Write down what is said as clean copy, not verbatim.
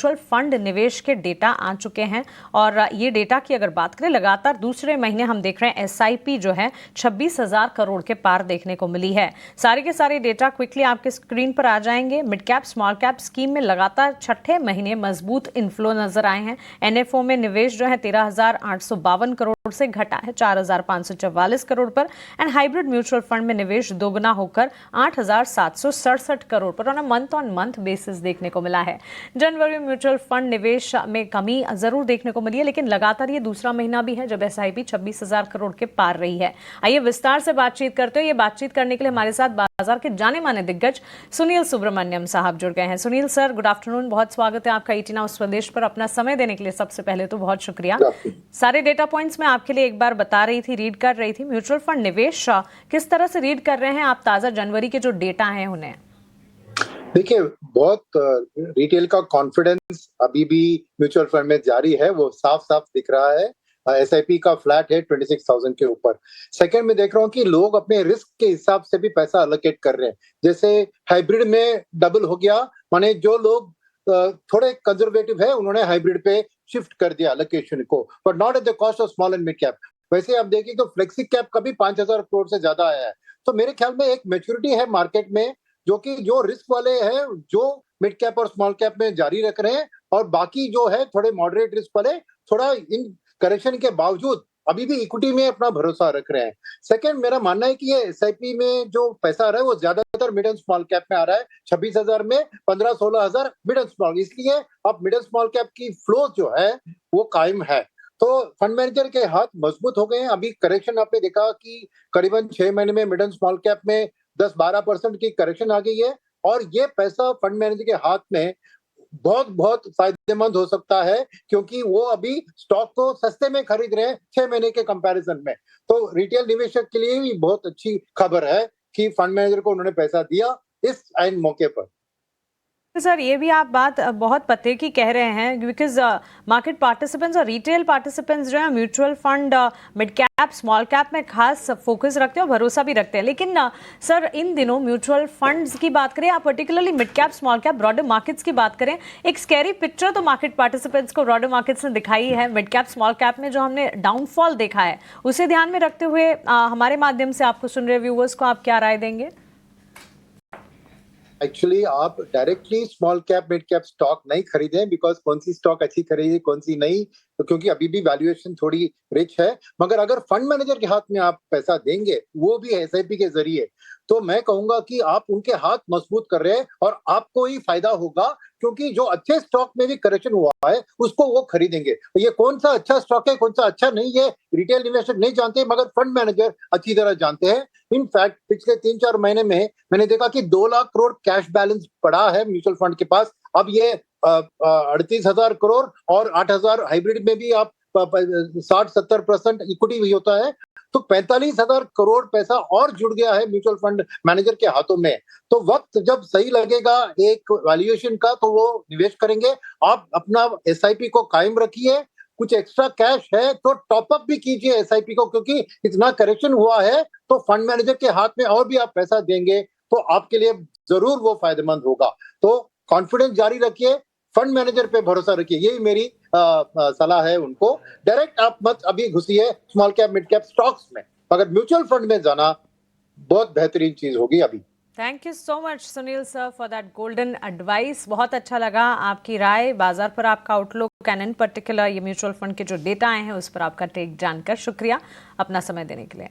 Mutual fund निवेश के data आ चुके हैं और ये डेटा की अगर बात करें, लगातार दूसरे महीने हम देख रहे हैं एसआईपी जो है 26,000 करोड़ के पार देखने को मिली है। सारे के सारे डेटा क्विकली आपके स्क्रीन पर आ जाएंगे। Mid cap small cap scheme में लगातार छठे महीने मजबूत इनफ्लो नजर आए हैं। एनएफओ में निवेश जो है 13,852 करोड़ से घटा है 4,544 करोड़ पर एंड हाइब्रिड म्यूचुअल फंड में निवेश दोगुना होकर 8,767 करोड़ पर ऑन मंथ बेसिस देखने को मिला है। जनवरी में म्यूचुअल फंड निवेश में कमी जरूर देखने को मिली है, लेकिन लगातार ये दूसरा महीना भी है जब एसआईपी 26,000 करोड़ के पार रही है। आइए विस्तार से बातचीत करते हैं। ये बातचीत करने के लिए हमारे साथ बाजार के जाने माने दिग्गज सुनील सुब्रमण्यम साहब जुड़ गए हैं। सुनील सर, गुड आफ्टरनून, बहुत स्वागत है आपका ईटी नाउ स्वदेश पर। अपना समय देने के लिए सबसे पहले तो बहुत शुक्रिया। सारे डेटा पॉइंट्स मैं आपके लिए एक बार बता रही थी, रीड कर रही थी। म्यूचुअल फंड निवेश किस तरह से रीड कर रहे हैं आप ताजा जनवरी के जो डेटा हैं उन्हें? देखिए, बहुत रिटेल का कॉन्फिडेंस अभी भी म्यूचुअल फंड में जारी है, वो साफ साफ दिख रहा है। एसआईपी का फ्लैट है 26,000 के ऊपर। सेकंड में देख रहा हूँ कि लोग अपने रिस्क के हिसाब से भी पैसा अलोकेट कर रहे हैं। जैसे हाइब्रिड में डबल हो गया, माने जो लोग थोड़े कंजर्वेटिव है उन्होंने हाइब्रिड पे शिफ्ट कर दिया अलोकेशन को, but not at the cost of small and mid cap. वैसे आप देखिए तो फ्लेक्सी कैप का भी 5,000 करोड़ से ज्यादा आया है। तो मेरे ख्याल में एक मैच्योरिटी है मार्केट में, जो रिस्क वाले हैं जो मिड कैप और स्मॉल कैप में जारी रख रहे हैं, और बाकी जो है थोड़े मॉडरेट रिस्क वाले थोड़ा इन करेक्शन के बावजूद अभी भी इक्विटी में अपना भरोसा रख रहे हैं। सेकंड, मेरा मानना है कि ये एसआईपी में जो पैसा आ रहा है वो ज्यादातर मिड एंड स्मॉल कैप में आ रहा है। 26,000 में 15-16,000 मिड एंड स्मॉल, इसलिए अब मिड एंड स्मॉल कैप की फ्लो जो है वो कायम है। तो फंड मैनेजर के हाथ मजबूत हो गए हैं। अभी करेक्शन आपने देखा कि करीबन 6 महीने में मिड एंड स्मॉल कैप में 10-12% की करेक्शन आ गई है, और ये पैसा फंड मैनेजर के हाथ में बहुत बहुत फायदेमंद हो सकता है, क्योंकि वो अभी स्टॉक को सस्ते में खरीद रहे हैं 6 महीने के कंपैरिजन में। तो रिटेल निवेशक के लिए भी बहुत अच्छी खबर है कि फंड मैनेजर को उन्होंने पैसा दिया इस ऐन मौके पर। सर, ये भी आप बात बहुत पते की कह रहे हैं, बिकॉज मार्केट पार्टिसिपेंट्स और रिटेल पार्टिसिपेंट्स जो है mutual fund mid cap small cap में खास फोकस रखते हैं और भरोसा भी रखते हैं। लेकिन सर, इन दिनों म्यूचुअल फंड्स की बात करें, आप particularly mid cap small cap broader markets की बात करें, एक स्कैरी पिक्चर तो मार्केट पार्टिसिपेंट्स को ब्रॉडर मार्केट्स ने दिखाई है। मिड कैप स्मॉल कैप में जो हमने डाउनफॉल देखा है उसे ध्यान में रखते हुए हमारे माध्यम से आपको सुन रहे व्यूअर्स को आप क्या राय देंगे? एक्चुअली आप directly small cap mid cap stock नहीं खरीदें, बिकॉज कौन सी स्टॉक अच्छी खरीदे कौन सी नहीं, तो क्योंकि अभी भी वैल्यूएशन थोड़ी रिच है। मगर अगर फंड मैनेजर के हाथ में आप पैसा देंगे, वो भी एसआईपी के जरिए, तो मैं कहूंगा कि आप उनके हाथ मजबूत कर रहे हैं और आपको ही फायदा होगा, क्योंकि जो अच्छे स्टॉक में भी करेक्शन हुआ है उसको वो खरीदेंगे। ये कौन सा अच्छा स्टॉक है कौन सा अच्छा नहीं है रिटेल इन्वेस्टर नहीं जानते, मगर फंड मैनेजर अच्छी तरह जानते हैं। इनफैक्ट पिछले 3-4 महीने में मैंने देखा कि 2 लाख करोड़ कैश बैलेंस पड़ा है म्यूचुअल फंड के पास। अब ये 38,000 करोड़ और 8,000 हाइब्रिड में भी आप 60-70% इक्विटी भी होता है, तो 45,000 करोड़ पैसा और जुड़ गया है म्यूचुअल फंड मैनेजर के हाथों में। तो वक्त जब सही लगेगा एक वैल्यूएशन का, तो वो निवेश करेंगे। आप अपना एसआईपी को कायम रखिए, कुछ एक्स्ट्रा कैश है तो टॉप अप भी कीजिए एसआईपी को, क्योंकि इतना करेक्शन हुआ है तो फंड मैनेजर के हाथ में और भी आप पैसा देंगे तो आपके लिए जरूर वो फायदेमंद होगा। तो कॉन्फिडेंस जारी रखिए, फंड मैनेजर पे भरोसा रखिए, यही मेरी सलाह है उनको। डायरेक्ट आप मत अभी घुसिए small cap mid cap stocks में, मगर म्यूचुअल फंड में जाना बहुत बेहतरीन चीज होगी अभी। Thank you so much Sunil sir for that golden advice. बहुत अच्छा लगा आपकी राय, बाजार पर आपका आउटलुक एंड इन पर्टिकुलर ये म्यूचुअल फंड के जो डेटा आए हैं उस पर आपका टेक जानकर। शुक्रिया अपना समय देने के लिए।